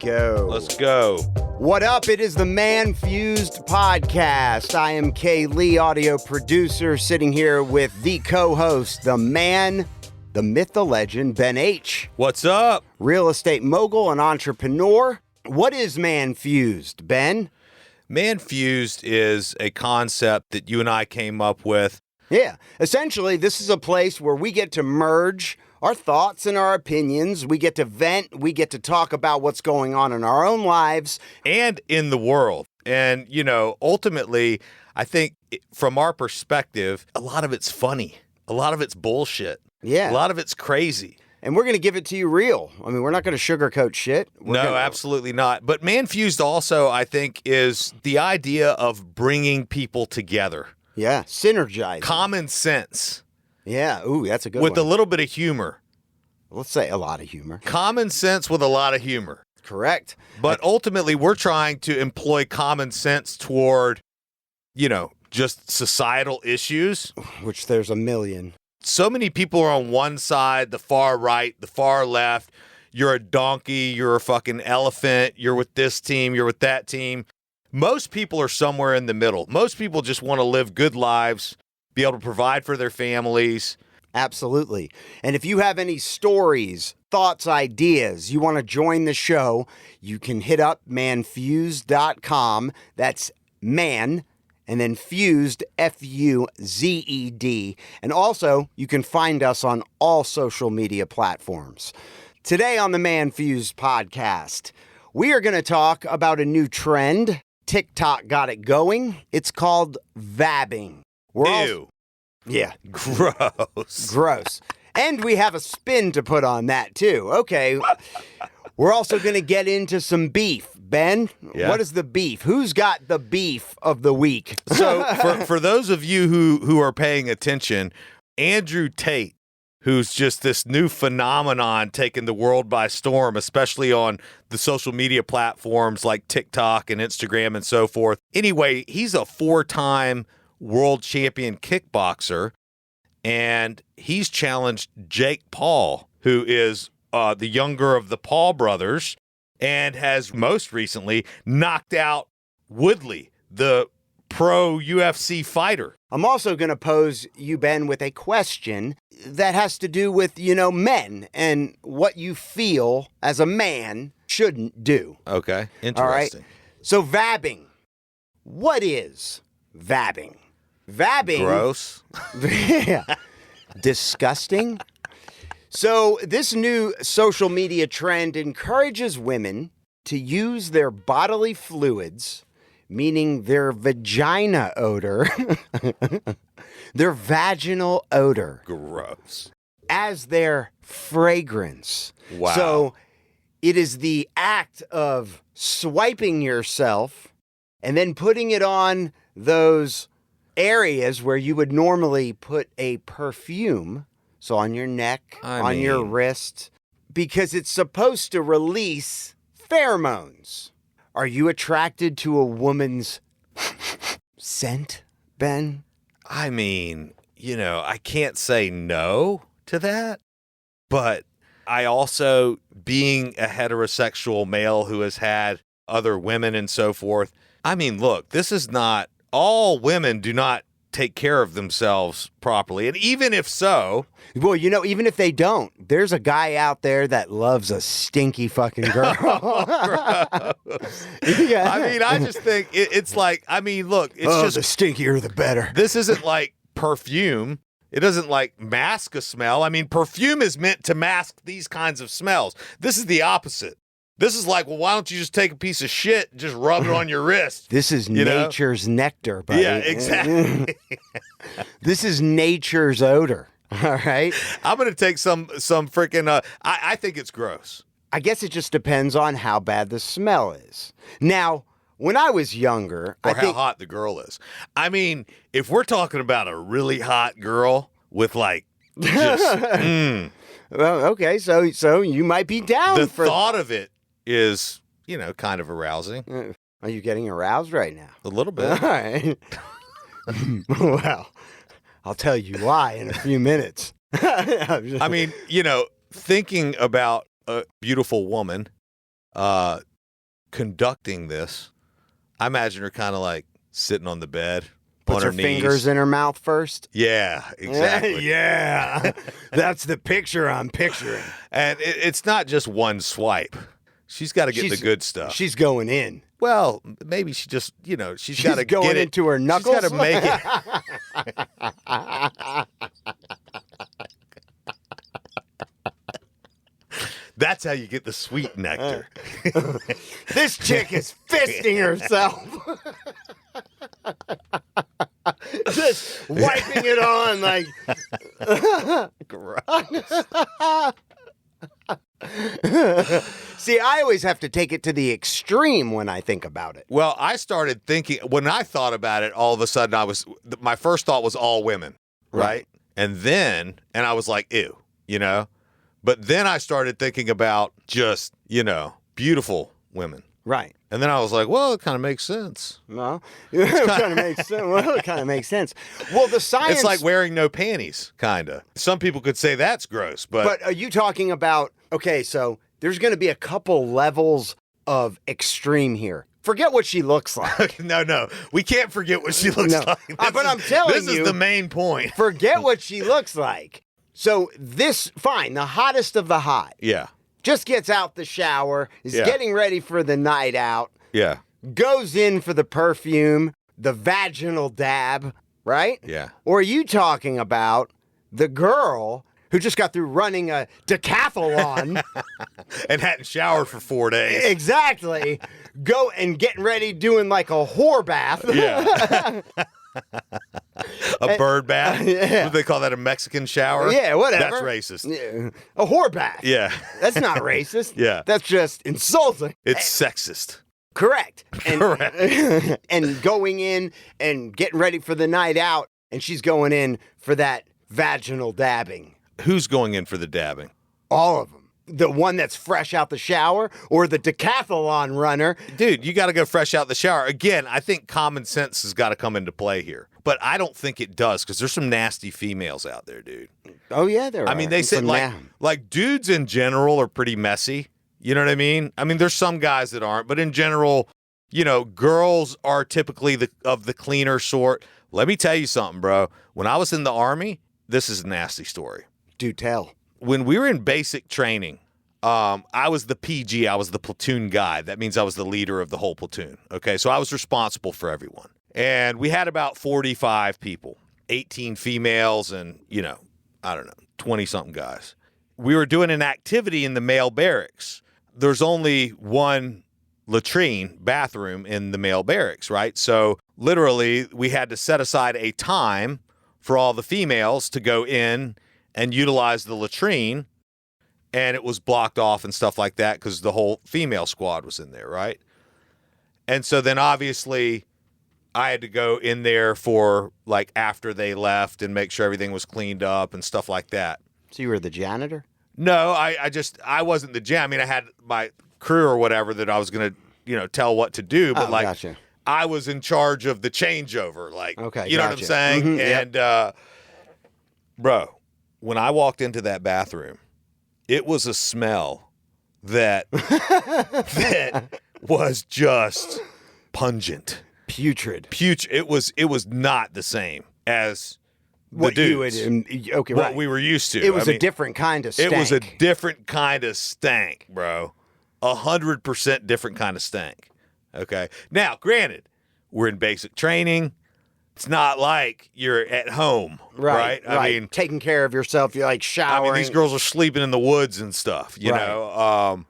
go. Let's go. What up? It is the Manfuzed podcast. I am Kay Lee, audio producer, sitting here with the co-host, the man, the myth, the legend, Ben H. What's up? Real estate mogul and entrepreneur. What is Manfuzed, Ben? Manfuzed is a concept that you and I came up with. Yeah, essentially, this is a place where we get to merge our thoughts and our opinions. We get to vent. We get to talk about what's going on in our own lives. And in the world. And, you know, ultimately, I think from our perspective, a lot of it's funny. A lot of it's bullshit. Yeah. A lot of it's crazy. And we're going to give it to you real. I mean, we're not going to sugarcoat shit. Absolutely not. But Manfuzed also, I think, is the idea of bringing people together. Yeah, synergizing. Common sense. Yeah, ooh, that's a good one. With a little bit of humor. Let's say a lot of humor. Common sense with a lot of humor. Correct. But ultimately, we're trying to employ common sense toward, you know, just societal issues. Which there's a million. So many people are on one side, the far right, the far left. You're a donkey, you're a fucking elephant, you're with this team, you're with that team. Most people are somewhere in the middle. Most people just want to live good lives, be able to provide for their families. Absolutely. And if you have any stories, thoughts, ideas, you want to join the show, you can hit up manfuzed.com. That's man, and then fuzed, F-U-Z-E-D. And also, you can find us on all social media platforms. Today on the Manfuzed podcast, we are going to talk about a new trend. TikTok got it going. It's called VABBING. Ew. Yeah. Gross. And we have a spin to put on that, too. Okay. We're also going to get into some beef. Ben, What is the beef? Who's got the beef of the week? So for those of you who are paying attention, Andrew Tate, who's just this new phenomenon taking the world by storm, especially on the social media platforms like TikTok and Instagram and so forth. Anyway, he's a 4-time world champion kickboxer, and he's challenged Jake Paul, who is the younger of the Paul brothers, and has most recently knocked out Woodley, the pro UFC fighter. I'm also going to pose you, Ben, with a question that has to do with, men and what you feel as a man shouldn't do. Okay, interesting. All right. So vabbing. What is vabbing? Vabbing. Gross. Yeah. Disgusting. So this new social media trend encourages women to use their bodily fluids, meaning their vagina odor, their vaginal odor. Gross. As their fragrance. Wow. So it is the act of swiping yourself and then putting it on those areas where you would normally put a perfume. So on your neck, on your wrist, because it's supposed to release pheromones. Are you attracted to a woman's scent, Ben? I mean, I can't say no to that, but I also, being a heterosexual male who has had other women and so forth, I mean, look, this is not, all women do not take care of themselves properly. And even if so... Well, even if they don't, there's a guy out there that loves a stinky fucking girl. Yeah. I mean, I just think it's like, look, it's just... the stinkier the better. This isn't like perfume. It doesn't like mask a smell. I mean, perfume is meant to mask these kinds of smells. This is the opposite. This is like, well, why don't you just take a piece of shit and just rub it on your wrist? This is nature's nectar, buddy. Yeah, exactly. This is nature's odor. All right? I'm going to take some freaking, I think it's gross. I guess it just depends on how bad the smell is. Now, when I was younger... Or how hot the girl is. I mean, if we're talking about a really hot girl with like, just, Well, okay, so you might be down for... The thought of it is, kind of arousing. Are you getting aroused right now? A little bit. All right. Well, I'll tell you why in a few minutes. I mean, thinking about a beautiful woman conducting this. I imagine her kind of like sitting on the bed. Puts her fingers in her mouth first. Yeah, exactly. Yeah. That's the picture I'm picturing. And it's not just one swipe. She's got to get the good stuff. She's going in. Well, maybe she just, she's got to going get it into her knuckles. She's got to make it. That's how you get the sweet nectar. This chick is fisting herself. Just wiping it on like. Gross. See, I always have to take it to the extreme when I think about it. Well, I started thinking, when I thought about it, all of a sudden my first thought was all women, right? And I was like, ew, But then I started thinking about just, beautiful women. Right. And then I was like, well, it kind of makes sense. Well, it kind of makes sense. Well, it kind of makes sense. Well, the science... It's like wearing no panties, kind of. Some people could say that's gross, but... But are you talking about... Okay, so there's going to be a couple levels of extreme here. Forget what she looks like. No. We can't forget what she looks like. But I'm telling you... This is the main point. Forget what she looks like. So fine, the hottest of the hot. Yeah. Just gets out the shower, is getting ready for the night out. Yeah. Goes in for the perfume, the vaginal dab, right? Yeah. Or are you talking about the girl who just got through running a decathlon and hadn't showered for 4 days? Exactly. Go and getting ready doing like a whore bath. Yeah. A bird bath? Yeah. What do they call that, a Mexican shower? Yeah, whatever. That's racist. Yeah. A whore bath. Yeah. That's not racist. Yeah. That's just insulting. It's sexist. Correct. And, Correct. And going in and getting ready for the night out, and she's going in for that vaginal dabbing. Who's going in for the dabbing? All of them. The one that's fresh out the shower or the decathlon runner. Dude, you got to go fresh out the shower. Again, I think common sense has got to come into play here. But I don't think it does because there's some nasty females out there, dude. Oh, yeah, there are. I mean, they say like dudes in general are pretty messy. You know what I mean? I mean, there's some guys that aren't, but in general, girls are typically of the cleaner sort. Let me tell you something, bro. When I was in the Army, this is a nasty story. Do tell. When we were in basic training, I was the PG. I was the platoon guy. That means I was the leader of the whole platoon. Okay, so I was responsible for everyone. And we had about 45 people, 18 females and, 20-something guys. We were doing an activity in the male barracks. There's only one latrine, bathroom in the male barracks, right? So literally we had to set aside a time for all the females to go in and utilize the latrine, and it was blocked off and stuff like that because the whole female squad was in there, right? And so then obviously I had to go in there for like after they left and make sure everything was cleaned up and stuff like that. So you were the janitor? No, I wasn't the janitor. I mean, I had my crew or whatever that I was going to, tell what to do, but gotcha. I was in charge of the changeover, like, okay, you know what I'm saying? Mm-hmm, and, bro, when I walked into that bathroom, it was a smell that was just pungent. Putrid. It was not the same as what dudes. What we were used to. It was a different kind of stank. It was a different kind of stank, bro. 100% different kind of stank. Okay. Now, granted, we're in basic training. It's not like you're at home, right? I mean, taking care of yourself. You're like showering. I mean, these girls are sleeping in the woods and stuff, you know?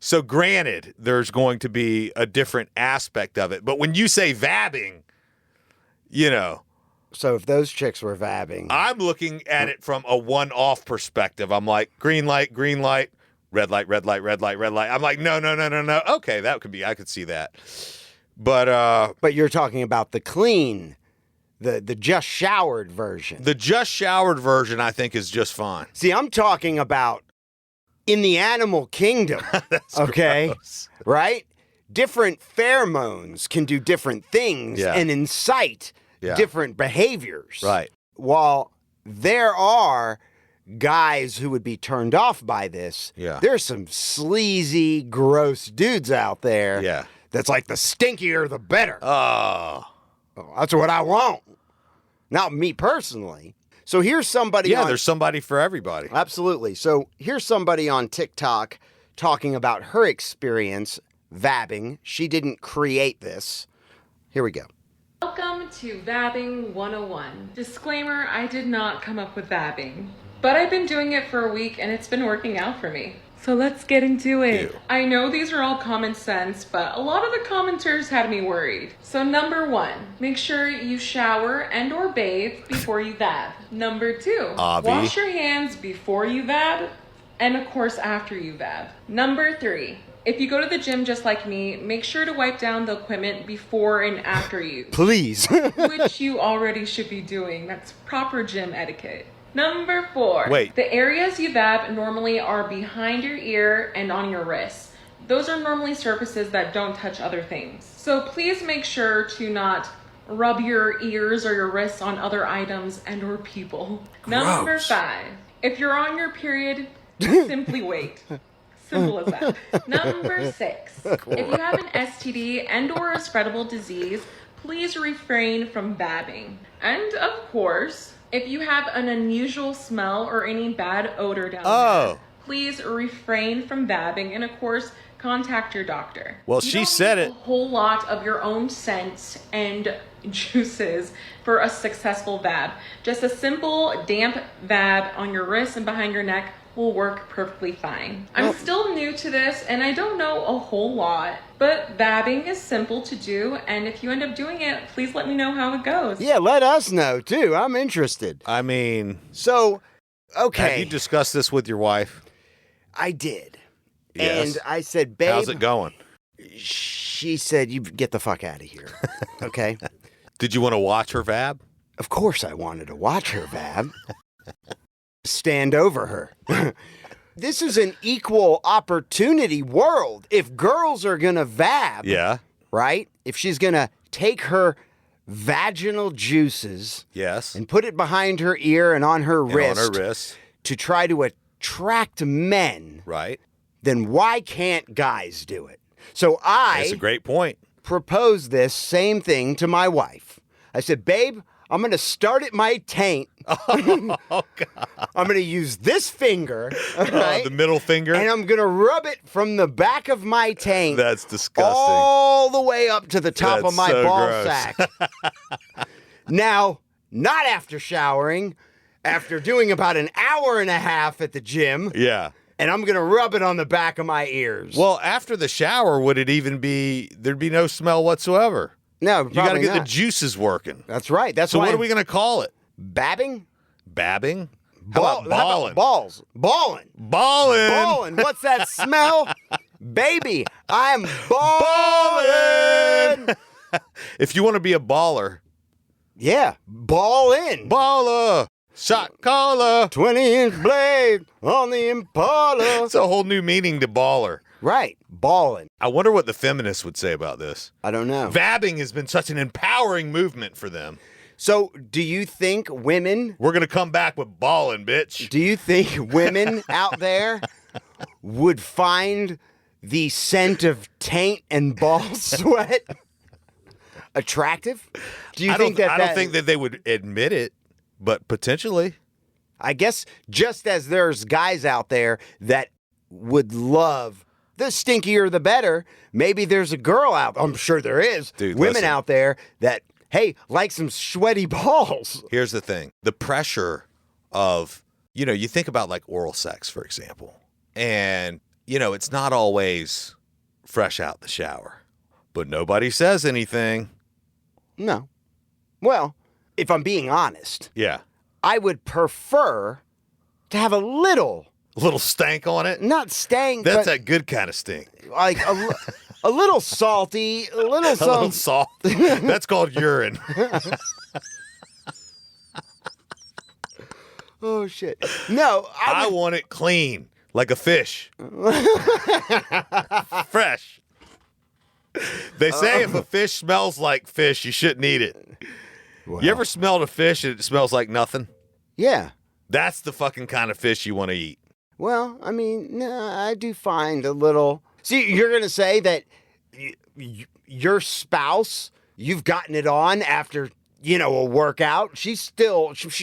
So granted, there's going to be a different aspect of it. But when you say vabbing, So if those chicks were vabbing. I'm looking at it from a one-off perspective. I'm like, green light, red light, red light, red light, red light. I'm like, no. Okay, that could be, I could see that. But you're talking about the clean, the just showered version. The just showered version, I think, is just fine. See, I'm talking about in the animal kingdom. That's okay. Gross. Right? Different pheromones can do different things and incite different behaviors. Right. While there are guys who would be turned off by this. Yeah. There's some sleazy, gross dudes out there. Yeah. That's like the stinkier the better. Oh. That's what I want. Not me personally. So here's somebody. Yeah, there's somebody for everybody. Absolutely. So here's somebody on TikTok talking about her experience vabbing. She didn't create this. Here we go. Welcome to Vabbing 101. Disclaimer, I did not come up with vabbing, but I've been doing it for a week and it's been working out for me. So let's get into it. Ew. I know these are all common sense, but a lot of the commenters had me worried. So number 1, make sure you shower and or bathe before you vab. Number 2, wash your hands before you vab and of course after you vab. Number 3, if you go to the gym just like me, make sure to wipe down the equipment before and after use. Please. Which you already should be doing. That's proper gym etiquette. Number 4. Wait. The areas you vab normally are behind your ear and on your wrists. Those are normally surfaces that don't touch other things. So please make sure to not rub your ears or your wrists on other items and or people. Number 5. If you're on your period, simply wait. Simple as that. Number 6. If you have an STD and or a spreadable disease, please refrain from vabbing. And of course, if you have an unusual smell or any bad odor down there, please refrain from vabbing and of course, contact your doctor. Well, You she don't said need it. a whole lot of your own scents and juices for a successful vab. Just a simple damp vab on your wrist and behind your neck will work perfectly fine. I'm still new to this and I don't know a whole lot, but vabbing is simple to do, and if you end up doing it, please let me know how it goes. Yeah, let us know too. I'm interested. I mean, So, okay. have you discussed this with your wife? I did. Yes. And I said, babe. How's it going? She said, you get the fuck out of here. Okay. Did you want to watch her vab? Of course I wanted to watch her vab. Stand over her. This is an equal opportunity world. If girls are going to vab, Yeah. right? If she's going to take her vaginal juices Yes. and put it behind her ear and on her And wrist on her wrist. to try to attract men, Right. then why can't guys do it? So I That's a great point. proposed this same thing to my wife. I said, babe, I'm going to start at my taint. Oh, God. I'm going to use this finger, right? The middle finger. And I'm going to rub it from the back of my taint That's disgusting. all the way up to the top of That's my so ball gross. sack. Now, not after showering, after doing about an hour and a half at the gym, Yeah. and I'm going to rub it on the back of my ears. Well, after the shower, would it even be, there'd be no smell whatsoever. no, You got to probably get the not. juices working. That's right. That's So why what are we going to call it? babbing? Babbing? How about balling? Balls. Balling. Balling. Balling. What's that smell? Baby, I'm balling. If you want to be a baller, Yeah, ball in. baller, shot caller. 20-inch blade on the Impala. It's a whole new meaning to baller. Right, balling. I wonder what the feminists would say about this. I don't know. Vabbing has been such an empowering movement for them. So, do you think women We're going to come back with balling, bitch. out there would find the scent of taint and ball sweat attractive? Do you I think don't think that they would admit it, but potentially. I guess just as there's guys out there that would love the stinkier the better, maybe there's a girl out, I'm sure there is, Dude, women listen. out there that, hey, like some sweaty balls. Here's the thing. The pressure of, you think about like oral sex, for example, and, it's not always fresh out the shower, but nobody says anything. No. Well, if I'm being honest, Yeah. I would prefer to have a little, A little stank on it. not stank, That's but a good kind of stink. like a little salty, a little A little something. salt. That's called urine. Oh, shit. No, I want it clean, like a fish. Fresh. They say if a fish smells like fish, you shouldn't eat it. You ever smelled a fish and it smells like nothing? Yeah. That's the fucking kind of fish you want to eat. Well, I mean, I do find a little. See, you're going to say that your spouse, you've gotten it on after, a workout. She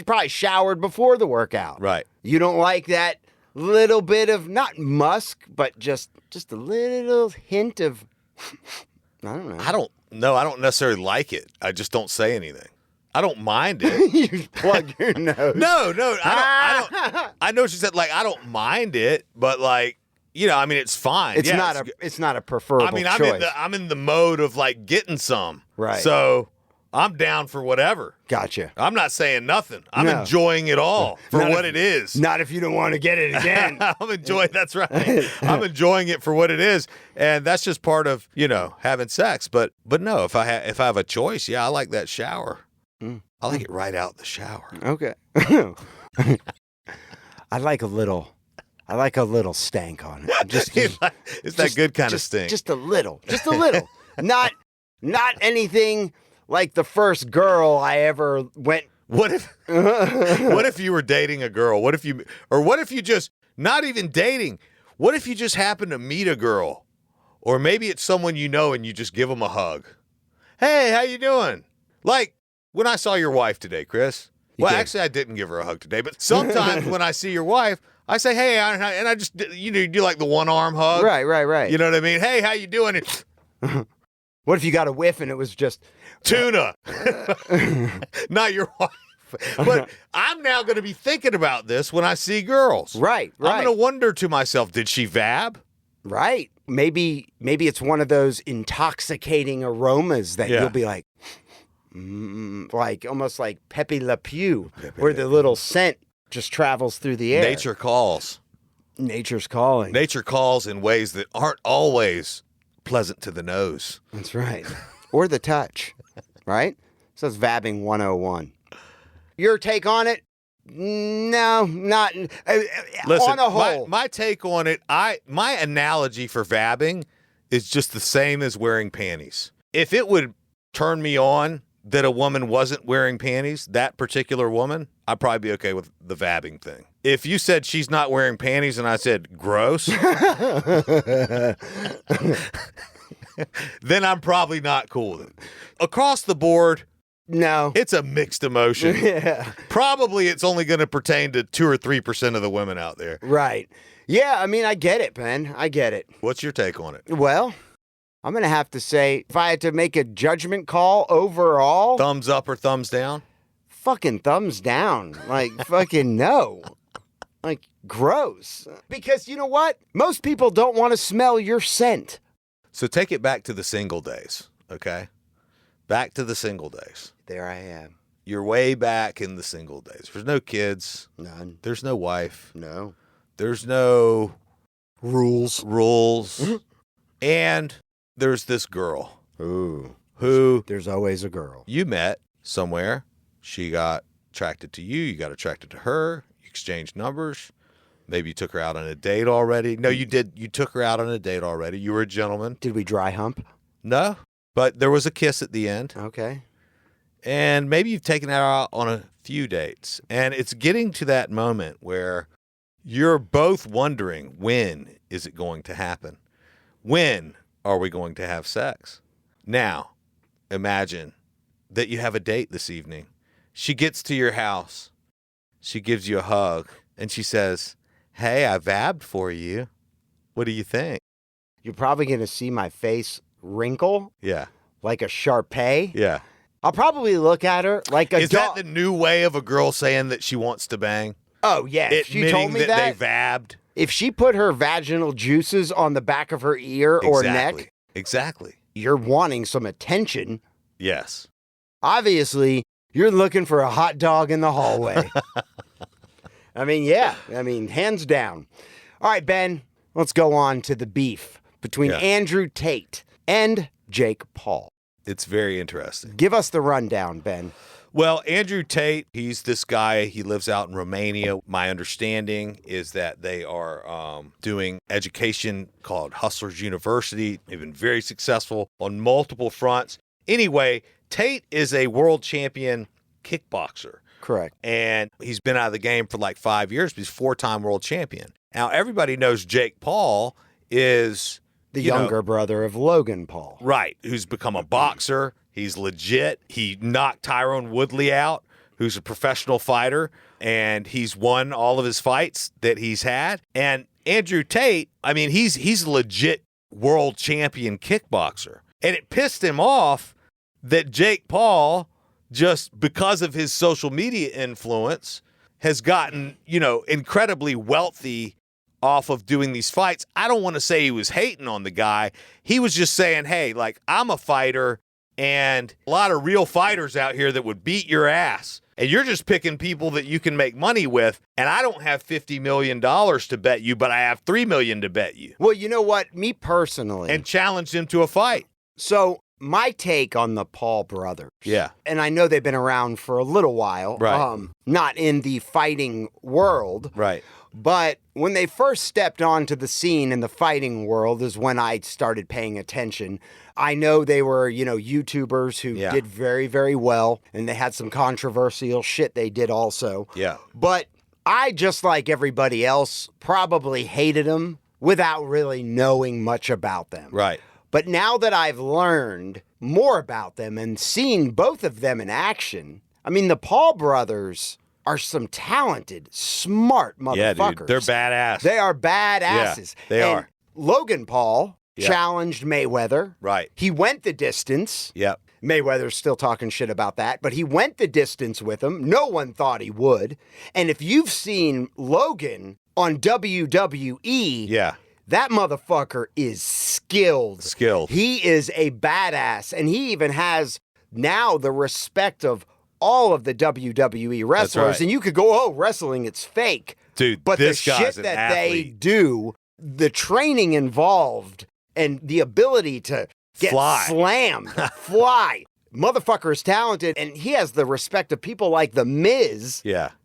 probably showered before the workout. Right. You don't like that little bit of, not musk, but just a little hint of, I don't know. I don't necessarily like it. I just don't say anything. I don't mind it. You plug your nose. No, I don't. I know she said, like, I don't mind it, but like, it's fine. It's not a preferable choice. I'm in the mode of like getting some. Right. So I'm down for whatever. Gotcha. I'm not saying nothing. I'm enjoying it all for what it is. Not if you don't want to get it again. I'm enjoying. That's right. I'm enjoying it for what it is, and that's just part of having sex. But no, if I have a choice, I like that shower. I like it right out the shower. Okay. I like a little stank on it. It's that good kind of stink. Just a little. Not anything like the first girl I ever went. What if you were dating a girl? What if you just not even dating? What if you just happen to meet a girl, or maybe it's someone and you just give them a hug? Hey, how you doing? Like when I saw your wife today, Chris. Well, actually, I didn't give her a hug today, but sometimes when I see your wife, I say, hey, and I just, do like the one arm hug. Right. You know what I mean? Hey, how you doing? What if you got a whiff and it was just tuna? Not your wife. But I'm now going to be thinking about this when I see girls. Right. I'm going to wonder to myself, did she vab? Right. Maybe it's one of those intoxicating aromas that you'll be like, like almost like Pepe Le Pew, where the little scent just travels through the air. Nature calls. Nature's calling. Nature calls in ways that aren't always pleasant to the nose. That's right. Or the touch, right? So it's VABBING 101. Your take on it? No, not Listen, on a whole. My take on it, my analogy for vabbing is just the same as wearing panties. If it would turn me on that a woman wasn't wearing panties, that particular woman, I'd probably be okay with the vabbing thing. If you said she's not wearing panties and I said gross, then I'm probably not cool with it. Across the board, no. It's a mixed emotion. Yeah. Probably it's only going to pertain to 2 or 3% of the women out there. Right. Yeah, I mean, I get it, Ben. I get it. What's your take on it? Well, I'm going to have to say, if I had to make a judgment call overall. Thumbs up or thumbs down? Fucking thumbs down. Like, fucking no. Like, gross. Because you know what? Most people don't want to smell your scent. So take it back to the single days, okay? Back to the single days. There I am. You're way back in the single days. There's no kids. None. There's no wife. No. There's no rules. And there's this girl. Ooh. Who there's always a girl. You met somewhere. She got attracted to you. You got attracted to her. You exchanged numbers. Maybe you took her out on a date already. No, you did. You took her out on a date already. You were a gentleman. Did we dry hump? No, but there was a kiss at the end. Okay. And maybe you've taken her out on a few dates. And it's getting to that moment where you're both wondering, when is it going to happen? When are we going to have sex? Now, imagine that you have a date this evening. She gets to your house. She gives you a hug. And she says, hey, I vabbed for you. What do you think? You're probably going to see my face wrinkle. Yeah. Like a Shar-Pei. Yeah. I'll probably look at her like a Is that the new way of a girl saying that she wants to bang? Oh, yeah. If she told me that they vabbed. If she put her vaginal juices on the back of her ear or neck. Exactly. You're wanting some attention. Yes. Obviously, you're looking for a hot dog in the hallway. I mean, yeah. I mean, hands down. All right, Ben, let's go on to the beef between Andrew Tate and Jake Paul. It's very interesting. Give us the rundown, Ben. Well, Andrew Tate, he's this guy. He lives out in Romania. My understanding is that they are doing education called Hustlers University. They've been very successful on multiple fronts. Anyway, Tate is a world champion kickboxer. Correct. And he's been out of the game for like 5 years, but he's 4-time world champion. Now, everybody knows Jake Paul is the younger brother of Logan Paul. Right, who's become a boxer. He's legit. He knocked Tyrone Woodley out, who's a professional fighter, and he's won all of his fights that he's had. And Andrew Tate, I mean, he's a legit world champion kickboxer. And it pissed him off that Jake Paul, just because of his social media influence, has gotten, incredibly wealthy off of doing these fights. I don't want to say he was hating on the guy. He was just saying, hey, like, I'm a fighter and a lot of real fighters out here that would beat your ass. And you're just picking people that you can make money with. And I don't have $50 million to bet you, but I have $3 million to bet you. Well, you know what? Me personally. And challenged him to a fight. So my take on the Paul brothers. Yeah. And I know they've been around for a little while. Right. Not in the fighting world. Right. But when they first stepped onto the scene in the fighting world is when I started paying attention. I know they were, YouTubers who did very, very well, and they had some controversial shit they did also. Yeah. But I, just like everybody else, probably hated them without really knowing much about them. Right. But now that I've learned more about them and seen both of them in action, I mean, the Paul brothers are some talented, smart motherfuckers. Yeah, dude. They're badass. They are badasses. Yeah, they are. Logan Paul challenged Mayweather. Right. He went the distance. Yep. Mayweather's still talking shit about that, but he went the distance with him. No one thought he would. And if you've seen Logan on WWE, that motherfucker is skilled. He is a badass, and he even has now the respect of all of the WWE wrestlers. Right. And you could go, oh, wrestling, it's fake. Dude, but this the guy's shit an that athlete. they do, the training involved, and the ability to get slammed, fly. Motherfucker is talented, and he has the respect of people like The Miz,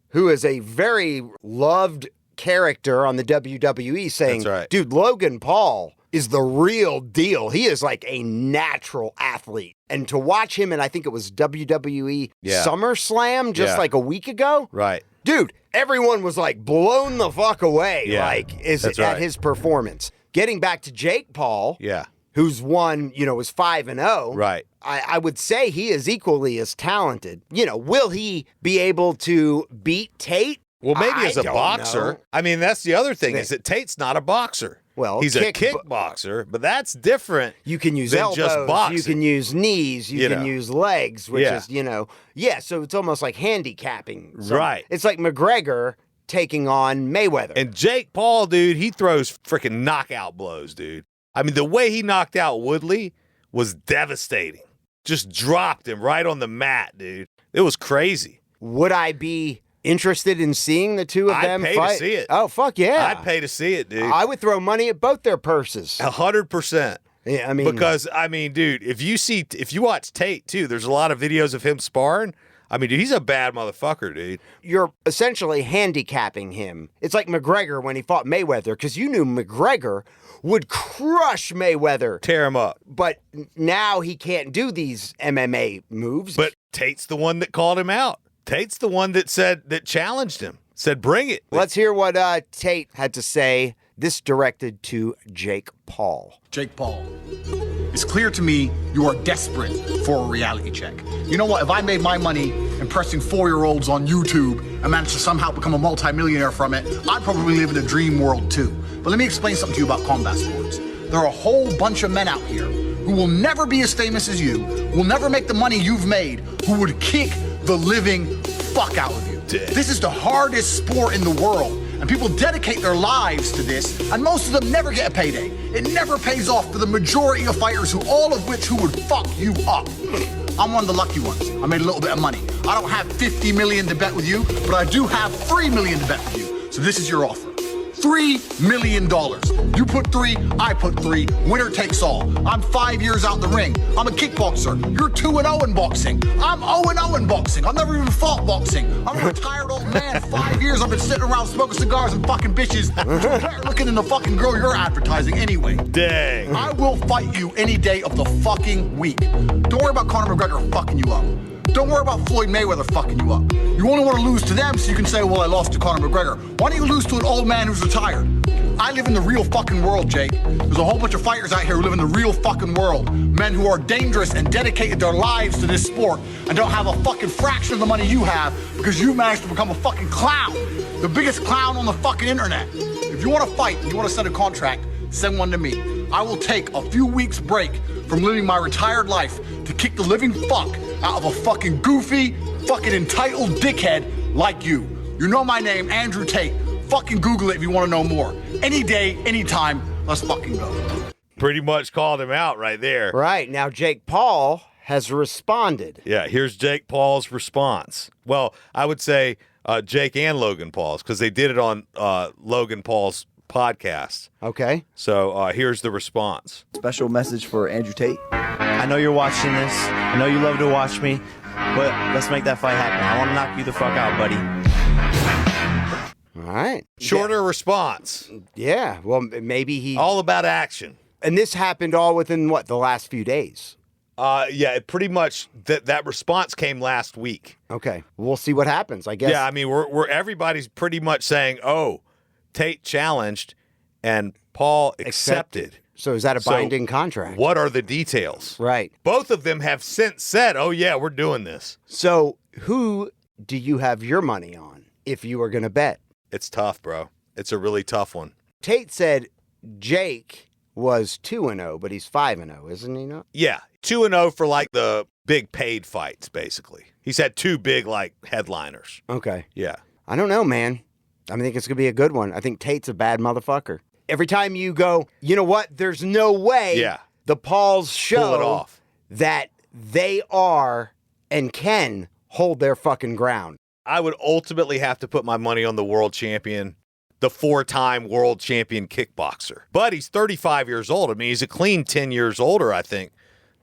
who is a very loved character on the WWE, saying, dude, Logan Paul is the real deal. He is like a natural athlete. And to watch him, and I think it was WWE SummerSlam just like a week ago. Right. Dude, everyone was like blown the fuck away at his performance. Getting back to Jake Paul, who's won, was 5-0. Right. I would say he is equally as talented. Will he be able to beat Tate? Well, maybe as a boxer. Know. I mean, that's the other thing is that Tate's not a boxer. Well, he's a kickboxer, but that's different. You can use than elbows, just boxing. you can use knees, you can use legs, which is, so it's almost like handicapping. Right. It's like McGregor taking on Mayweather. And Jake Paul, dude, he throws freaking knockout blows, dude. I mean, the way he knocked out Woodley was devastating. Just dropped him right on the mat, dude. It was crazy. Would I be interested in seeing the two of them fight? I'd pay to see it. Oh, fuck yeah. I'd pay to see it, dude. I would throw money at both their purses. 100%. Yeah, I mean, because, dude, if you watch Tate, too, there's a lot of videos of him sparring. I mean, dude, he's a bad motherfucker, dude. You're essentially handicapping him. It's like McGregor when he fought Mayweather, because you knew McGregor would crush Mayweather. Tear him up. But now he can't do these MMA moves. But Tate's the one that called him out. Tate's the one that challenged him. Said, bring it. Let's hear what Tate had to say. This directed to Jake Paul. Jake Paul, it's clear to me you are desperate for a reality check. You know what? If I made my money impressing 4-year-olds on YouTube and managed to somehow become a multimillionaire from it, I'd probably live in a dream world too. But let me explain something to you about combat sports. There are a whole bunch of men out here who will never be as famous as you, will never make the money you've made, who would kick the living fuck out of you. This is the hardest sport in the world, and people dedicate their lives to this, and most of them never get a payday. It never pays off for the majority of fighters who would fuck you up. I'm one of the lucky ones. I made a little bit of money. I don't have 50 million to bet with you, but I do have 3 million to bet with you. So this is your offer. $3 million. You put 3, I put 3. Winner takes all. I'm 5 years out the ring. I'm a kickboxer. You're 2-0 in boxing. I'm 0-0 in boxing. I've never even fought boxing. I'm a retired old man. 5 years I've been sitting around smoking cigars and fucking bitches. Better looking than the fucking girl you're advertising anyway. Dang. I will fight you any day of the fucking week. Don't worry about Conor McGregor fucking you up. Don't worry about Floyd Mayweather fucking you up. You only want to lose to them so you can say, well, I lost to Conor McGregor. Why don't you lose to an old man who's retired? I live in the real fucking world, Jake. There's a whole bunch of fighters out here who live in the real fucking world. Men who are dangerous and dedicated their lives to this sport and don't have a fucking fraction of the money you have because you managed to become a fucking clown. The biggest clown on the fucking internet. If you want to fight and you want to send a contract, send one to me. I will take a few weeks break from living my retired life to kick the living fuck out of a fucking goofy, fucking entitled dickhead like you. You know my name, Andrew Tate. Fucking Google it if you want to know more. Any day, anytime, let's fucking go. Pretty much called him out right there. Right. Now, Jake Paul has responded. Yeah, here's Jake Paul's response. Well, I would say Jake and Logan Paul's because they did it on Logan Paul's podcast. Okay. So here's the response. Special message for Andrew Tate. I know you're watching this. I know you love to watch me, but let's make that fight happen. I want to knock you the fuck out, buddy. All right. Shorter response. Yeah. Well, maybe he... All about action. And this happened all within, what, the last few days? Yeah, it pretty much that response came last week. Okay. We'll see what happens, I guess. Yeah, I mean, we're everybody's pretty much saying, oh, Tate challenged and Paul accepted. So is that a binding contract? What are the details? Right. Both of them have since said, oh, yeah, we're doing this. So who do you have your money on if you were going to bet? It's tough, bro. It's a really tough one. Tate said Jake was 2-0, but he's 5-0, isn't he not? Yeah, 2-0 for like the big paid fights, basically. He's had two big like headliners. Okay. Yeah. I don't know, man. I think it's going to be a good one. I think Tate's a bad motherfucker. Every time you go, you know what? There's no way the Pauls show pull it off. That they are and can hold their fucking ground. I would ultimately have to put my money on the world champion, the 4-time world champion kickboxer. But he's 35 years old. I mean, he's a clean 10 years older, I think,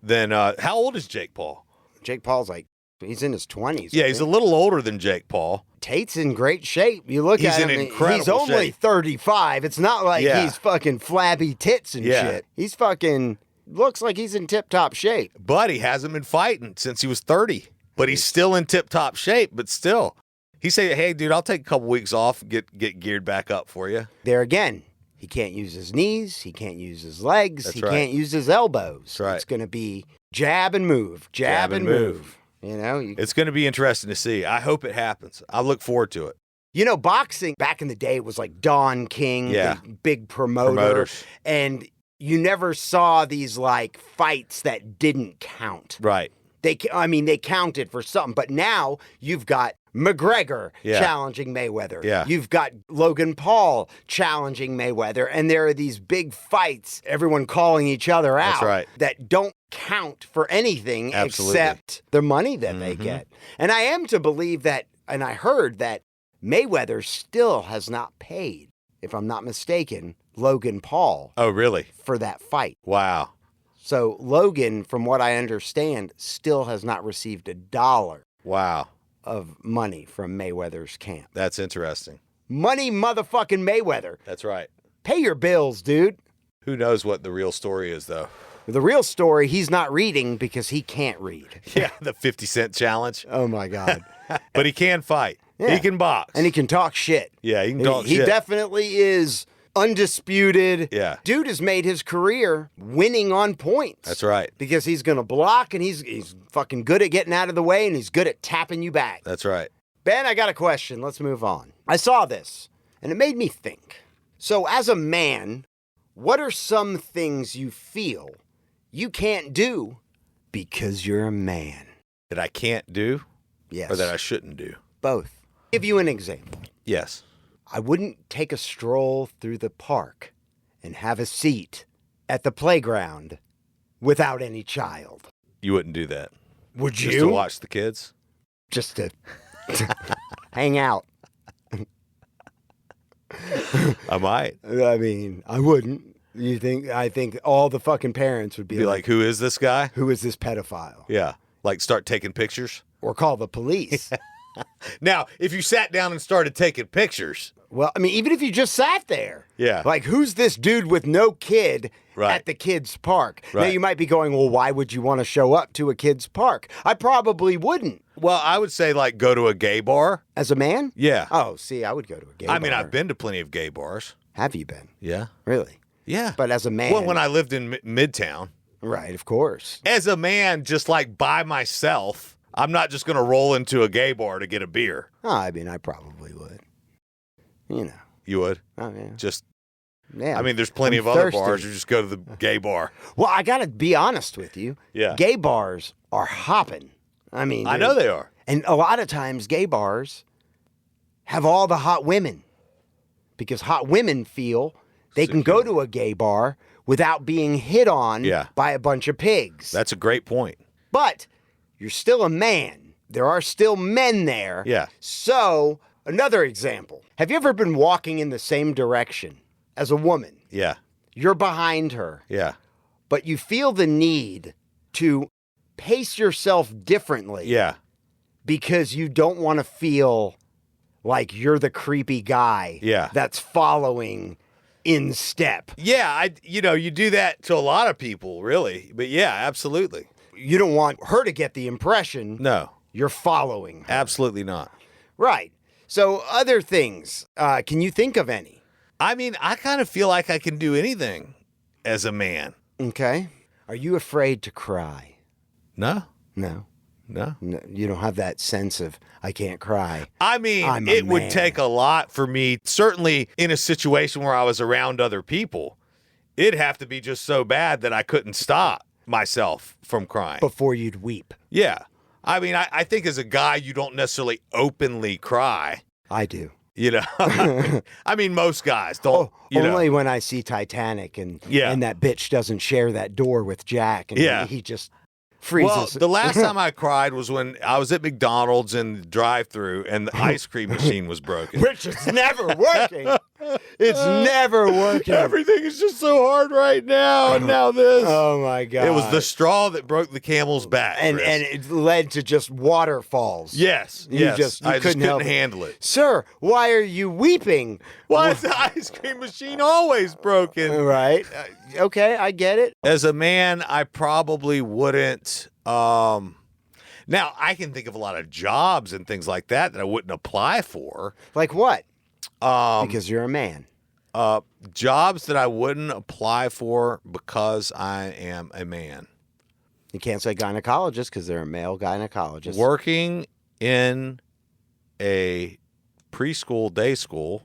than how old is Jake Paul? Jake Paul's he's in his 20s. Yeah, he's a little older than Jake Paul. Tate's in great shape. You look He's at him, in incredible he's only shape. 35. It's not like he's fucking flabby tits and shit. He's fucking, looks like he's in tip-top shape. But he hasn't been fighting since he was 30. But he's still in tip-top shape, but still. He said, hey, dude, I'll take a couple weeks off and get geared back up for you. There again, he can't use his knees. He can't use his legs. That's he right. can't use his elbows. That's right. It's going to be jab and move, jab and move. You know? It's going to be interesting to see. I hope it happens. I look forward to it. You know, boxing back in the day was like Don King, the big promoters. And you never saw these like fights that didn't count. Right. They counted for something. But now you've got McGregor challenging Mayweather. Yeah. You've got Logan Paul challenging Mayweather. And there are these big fights, everyone calling each other out. That's right. That don't count for anything Absolutely. except the money that they get. And I am to believe that, and I heard that Mayweather still has not paid, if I'm not mistaken, Logan Paul. Oh, really? For that fight. Wow. So Logan, from what I understand, still has not received $1 Wow. of money from Mayweather's camp. That's interesting. Money motherfucking Mayweather. That's right. Pay your bills, dude. Who knows what the real story is, though? The real story, he's not reading because he can't read. Yeah, the 50-cent challenge. Oh, my God. But he can fight. Yeah. He can box. And he can talk shit. Yeah, he can talk He shit. definitely is undisputed. Yeah. Dude has made his career winning on points. That's right. Because he's going to block and he's fucking good at getting out of the way and he's good at tapping you back. That's right. Ben, I got a question. Let's move on. I saw this and it made me think. So as a man, what are some things you feel you can't do because you're a man? That I can't do? Yes. Or that I shouldn't do? Both. Give you an example. Yes. I wouldn't take a stroll through the park and have a seat at the playground without any child. You wouldn't do that? Would you? Just to watch the kids? Just to hang out. I might. I mean, I wouldn't. I think all the fucking parents would Be like, who is this guy? who is this pedophile? Yeah. Like start taking pictures? Or call the police. Now, if you sat down and started taking pictures, Well, I mean, even if you just sat there. Yeah. Like, who's this dude with no kid Right. at the kids' park? Now, Right. you might be going, well, why would you want to show up to a kid's park? I probably wouldn't. well, I would say like go to a gay bar. As a man? Yeah. Oh, see, I would go to a gay bar. I mean, I've been to plenty of gay bars. Have you been? Yeah. Really? Yeah. But as a man. Well, when I lived in Midtown, Right, of course. as a man, just like by myself, I'm not just going to roll into a gay bar to get a beer. Oh, I mean, I probably would. You know. You would? Oh, yeah. Just, Yeah. I mean, there's plenty I'm of other thirsty. bars. You just go to the gay bar. Well, I got to be honest with you. Yeah. Gay bars are hopping. I mean, I know they are. And a lot of times, gay bars have all the hot women because hot women feel they can go to a gay bar without being hit on Yeah. by a bunch of pigs. That's a great point. But you're still a man. There are still men there. Yeah. So, another example. Have you ever been walking in the same direction as a woman? Yeah. You're behind her, Yeah. but you feel the need to pace yourself differently. Yeah. Because you don't want to feel like you're the creepy guy Yeah. that's following in step. Yeah. You do that to a lot of people, really. But yeah, absolutely. You don't want her to get the impression No, you're following her. absolutely not. Right. So other things, can you think of any? I mean, I kind of feel like I can do anything as a man. Okay. Are you afraid to cry? No, No. no. No, you don't have that sense of, I can't cry. I mean, I'm a it would man. take a lot for me, certainly in a situation where I was around other people. It'd have to be just so bad that I couldn't stop myself from crying. Before you'd weep. Yeah. I mean, I think as a guy, you don't necessarily openly cry, I do. you know? I mean, most guys don't, Only when I see Titanic and Yeah. and that bitch doesn't share that door with Jack and Yeah. he just freezes. Well, the last time I cried was when I was at McDonald's in the drive-thru and the ice cream machine was broken. Which is never working. It's never working. Everything is just so hard right now, and now this. Oh my god! It was the straw that broke the camel's back, and Chris. it led to just waterfalls. yes, You yes, just- you I just couldn't help couldn't it. handle it. Sir, why are you weeping? Why is the ice cream machine always broken? Right. Okay, I get it. As a man, I probably wouldn't. Now, I can think of a lot of jobs and things like that I wouldn't apply for. Like what? Because you're a man. Jobs that I wouldn't apply for because I am a man. You can't say gynecologist because they're a male gynecologist. Working in a preschool, day school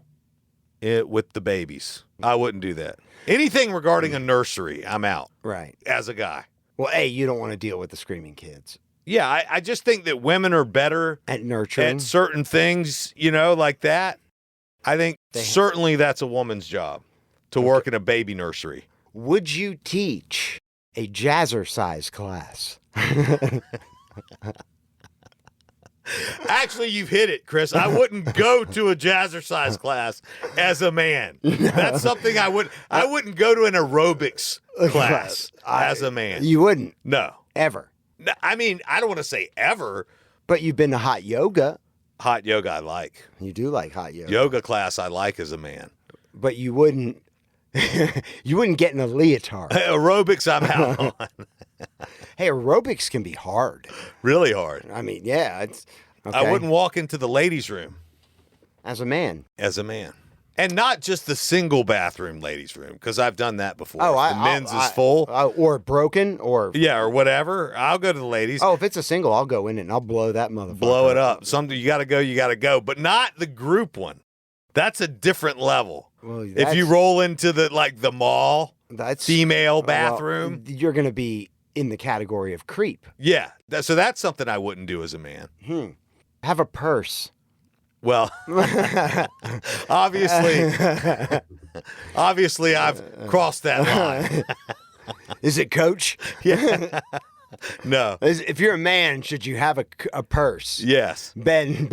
with the babies. I wouldn't do that. Anything regarding a nursery, I'm out Right. as a guy. Well, A, you don't want to deal with the screaming kids. Yeah, I just think that women are better At nurturing. at certain things, like that. I think certainly that's a woman's job to work in a baby nursery. Would you teach a jazzercise class? Actually, you've hit it, Chris. I wouldn't go to a jazzercise class as a man. That's something I wouldn't go to an aerobics class as a man. You wouldn't, No. ever. No, I mean, I don't want to say ever. But you've been to hot yoga. Hot yoga I like. You do like hot yoga. Yoga class I like as a man. But you wouldn't you wouldn't get in a leotard. Aerobics I'm out on. Hey, aerobics can be hard. Really hard. I mean, yeah, it's okay. I wouldn't walk into the ladies' room As a man. as a man. And not just the single bathroom ladies' room, because I've done that before. Oh, If the men's is full. or broken, or Yeah, or whatever. I'll go to the ladies. if it's a single, I'll go in it and I'll blow that motherfucker. Blow it up. Something you got to go, but not the group one. That's a different level. Well, If you roll into the mall that's female well, bathroom, you're going to be in the category of creep. yeah. So that's something I wouldn't do as a man. Have a purse. Well, obviously I've crossed that line. Is it Coach? Yeah. No. If you're a man, should you have a purse? Yes. Ben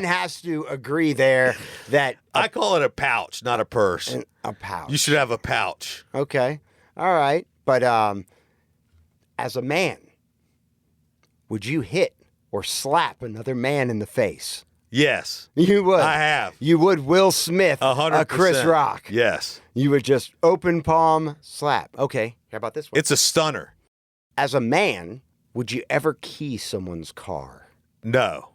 has to agree there that I call it a pouch, not a purse. a pouch. You should have a pouch. Okay. All right. But as a man, would you hit or slap another man in the face? Yes. You would. I have. You would Will Smith, 100%. Chris Rock. Yes. You would just open palm, slap. Okay, how about this one? It's a stunner. As a man, would you ever key someone's car? No.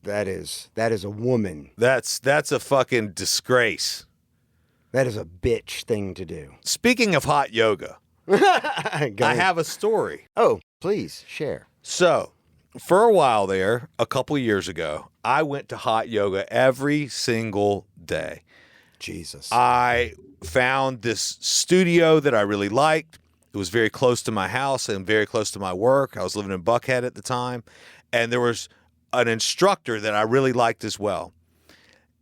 That is a woman. That's a fucking disgrace. That is a bitch thing to do. Speaking of hot yoga, I have a story. Oh, please share. So, for a while there, a couple years ago, I went to hot yoga every single day. Jesus. I found this studio that I really liked. It was very close to my house and very close to my work. I was living in Buckhead at the time. And there was an instructor that I really liked as well.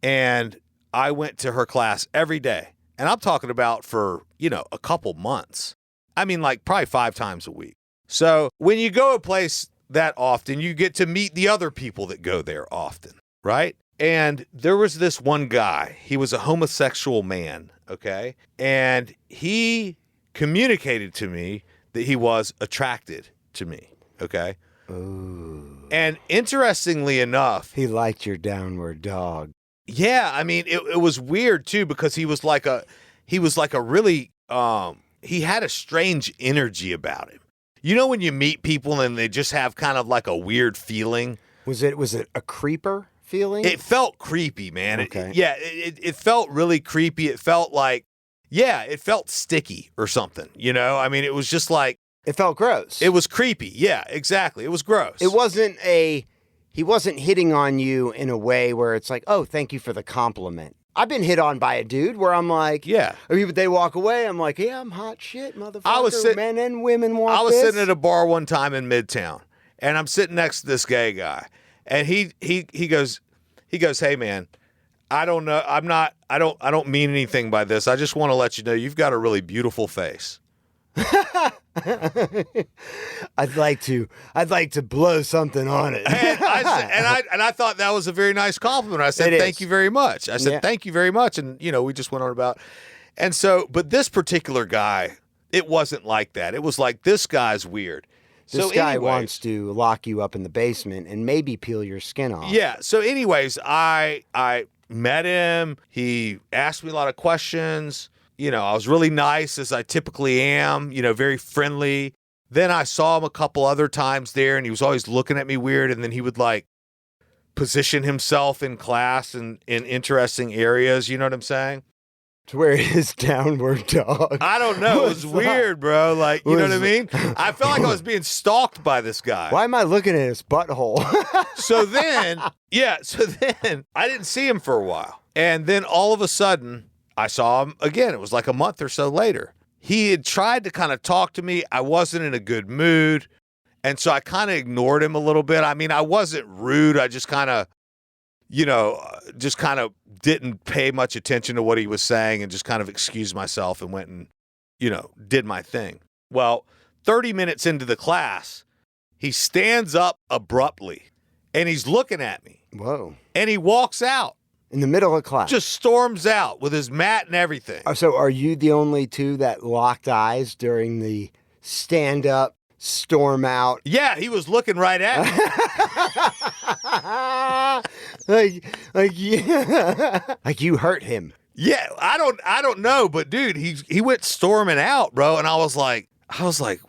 And I went to her class every day. And I'm talking about for, a couple months. I mean, like probably 5 times a week. So when you go a place that often, you get to meet the other people that go there often, right? And there was this one guy. He was a homosexual man, okay? And he communicated to me that he was attracted to me, okay? Ooh. And interestingly enough, He liked your downward dog. yeah, I mean, it was weird too because he was like a really he had a strange energy about him. You know when you meet people and they just have kind of like a weird feeling? Was it a creeper feeling? It felt creepy, man. Okay. It felt really creepy. It felt like, it felt sticky or something, I mean, it was just like, It felt gross. it was creepy. Yeah, exactly. It was gross. He wasn't hitting on you in a way where it's like, oh, thank you for the compliment. I've been hit on by a dude where I'm like, Yeah. They walk away. I'm like, yeah, I'm hot shit, motherfucker. I was Men and women want I was this. sitting at a bar one time in Midtown, and I'm sitting next to this gay guy, and he goes, hey man, I don't know, I don't mean anything by this. I just want to let you know you've got a really beautiful face. I'd like to blow something on it. And I thought that was a very nice compliment. I said, It thank is. you very much. I said, Yeah. thank you very much. And, we just went on about. And so, but this particular guy, it wasn't like that. It was like, this guy's weird. This So guy anyways- wants to lock you up in the basement and maybe peel your skin off. Yeah. So anyways, I met him. He asked me a lot of questions. I was really nice as I typically am, very friendly. Then I saw him a couple other times there and he was always looking at me weird. And then he would like position himself in class and in interesting areas. You know what I'm saying? To where his downward dog. I don't know. It was weird, bro. Like, you know what I Was- mean? I felt like I was being stalked by this guy. Why am I looking at his butthole? So then I didn't see him for a while. And then all of a sudden, I saw him again. It was like a month or so later. He had tried to kind of talk to me. I wasn't in a good mood. And so I kind of ignored him a little bit. I mean, I wasn't rude. I just kind of, didn't pay much attention to what he was saying and just kind of excused myself and went and, did my thing. Well, 30 minutes into the class, he stands up abruptly and he's looking at me Whoa. and he walks out. In the middle of class. Just storms out with his mat and everything. So are you the only two that locked eyes during the stand up, storm out? Yeah, he was looking right at me. like you hurt him. Yeah, I don't know, but dude, he went storming out, bro, and I was like,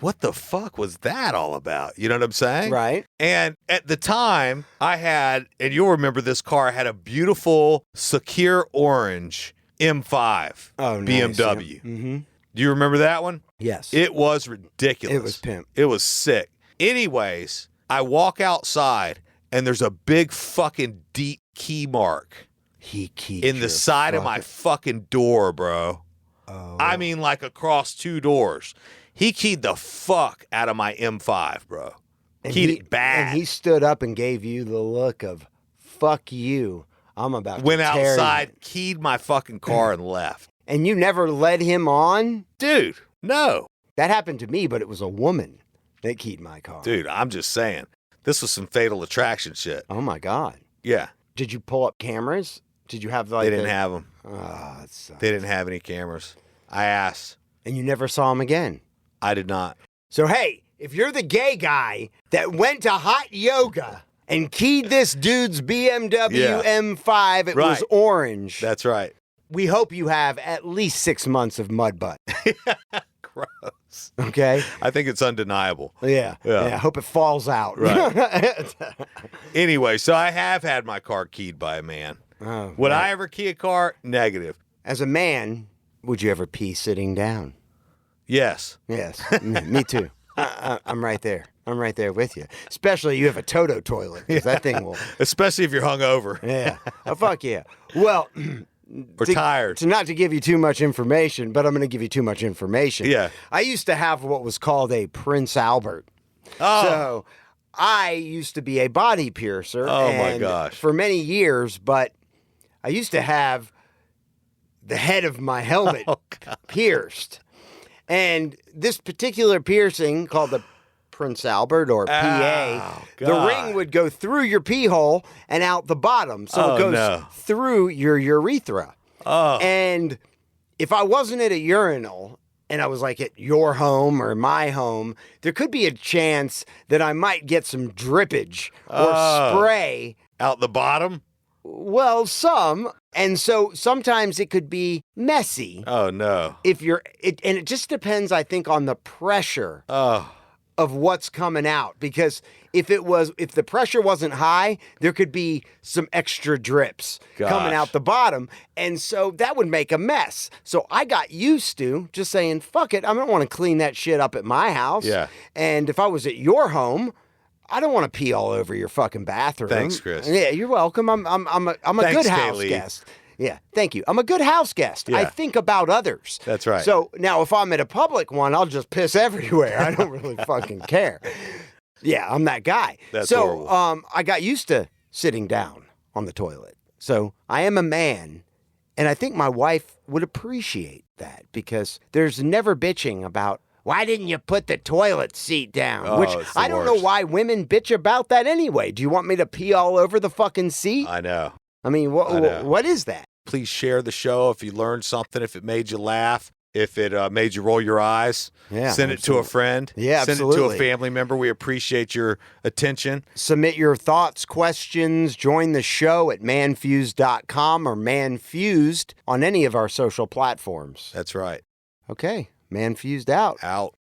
what the fuck was that all about? You know what I'm saying? Right. And at the time, I had, and you'll remember this car, I had a beautiful Sakir orange M5 Oh, nice. BMW. Yep. Mm-hmm. Do you remember that one? Yes. It was ridiculous. It was pimp. It was sick. Anyways, I walk outside and there's a big fucking deep key mark He keyed in the your side of my fucking door, bro. Oh. I mean, like across 2 doors. He keyed the fuck out of my M5, bro. Keyed it bad. And he stood up and gave you the look of, fuck you. I'm about Went to tear outside, you. keyed my fucking car and left. And you never led him on? Dude, no. That happened to me, but it was a woman that keyed my car. Dude, I'm just saying. This was some Fatal Attraction shit. Oh, my God. Yeah. Did you pull up cameras? Did you have like They didn't have them. Oh, that sucks. They didn't have any cameras. I asked. And you never saw him again? I did not. So, hey, if you're the gay guy that went to hot yoga and keyed this dude's BMW Yeah. M5. It was Right. orange. That's right. We hope you have at least 6 months of mud butt. Gross. Okay? I think it's undeniable. Yeah. Yeah. I hope it falls out. Right. Anyway, so I have had my car keyed by a man. Oh, Would right. I ever key a car? Negative. As a man, would you ever pee sitting down? Yes. Yes. Me too. I'm right there. I'm right there with you. Especially you have a Toto toilet, because that thing will. Especially if you're hungover Yeah. Oh, fuck yeah. Well, or tired. not to give you too much information, but I'm going to give you too much information. Yeah. I used to have what was called a Prince Albert. Oh. So I used to be a body piercer. Oh, my and gosh. For many years, but I used to have the head of my helmet pierced. And this particular piercing called the Prince Albert or PA, the God. ring would go through your pee hole and out the bottom. So it goes through your urethra. Oh. And if I wasn't at a urinal and I was like at your home or my home, there could be a chance that I might get some drippage or spray. Out the bottom? Well, some. And so sometimes it could be messy. Oh, no. If you're, and it just depends, I think, on the pressure Oh. of what's coming out. Because if the pressure wasn't high, there could be some extra drips coming Gosh. out the bottom. And so that would make a mess. So I got used to just saying, fuck it, I don't want to clean that shit up at my house. Yeah. And if I was at your home, I don't want to pee all over your fucking bathroom. Thanks, Chris. Yeah, you're welcome. I'm a Thanks, good house Kaylee. guest. Yeah, thank you. I'm a good house guest. I Yeah. think about others. That's right. So now if I'm at a public one, I'll just piss everywhere. I don't really fucking care. Yeah, I'm that guy. That's so horrible. I got used to sitting down on the toilet. So I am a man, and I think my wife would appreciate that because there's never bitching about, why didn't you put the toilet seat down? Oh, Which it's the I don't know worst. why women bitch about that anyway. Do you want me to pee all over the fucking seat? I know. I mean, I know. what is that? Please share the show if you learned something, if it made you laugh, if it made you roll your eyes. Yeah, Send it to a friend. Yeah, Send it to absolutely. a family member. We appreciate your attention. Submit your thoughts, questions, join the show at manfuzed.com or manfused on any of our social platforms. That's right. Okay, Manfused out. Out.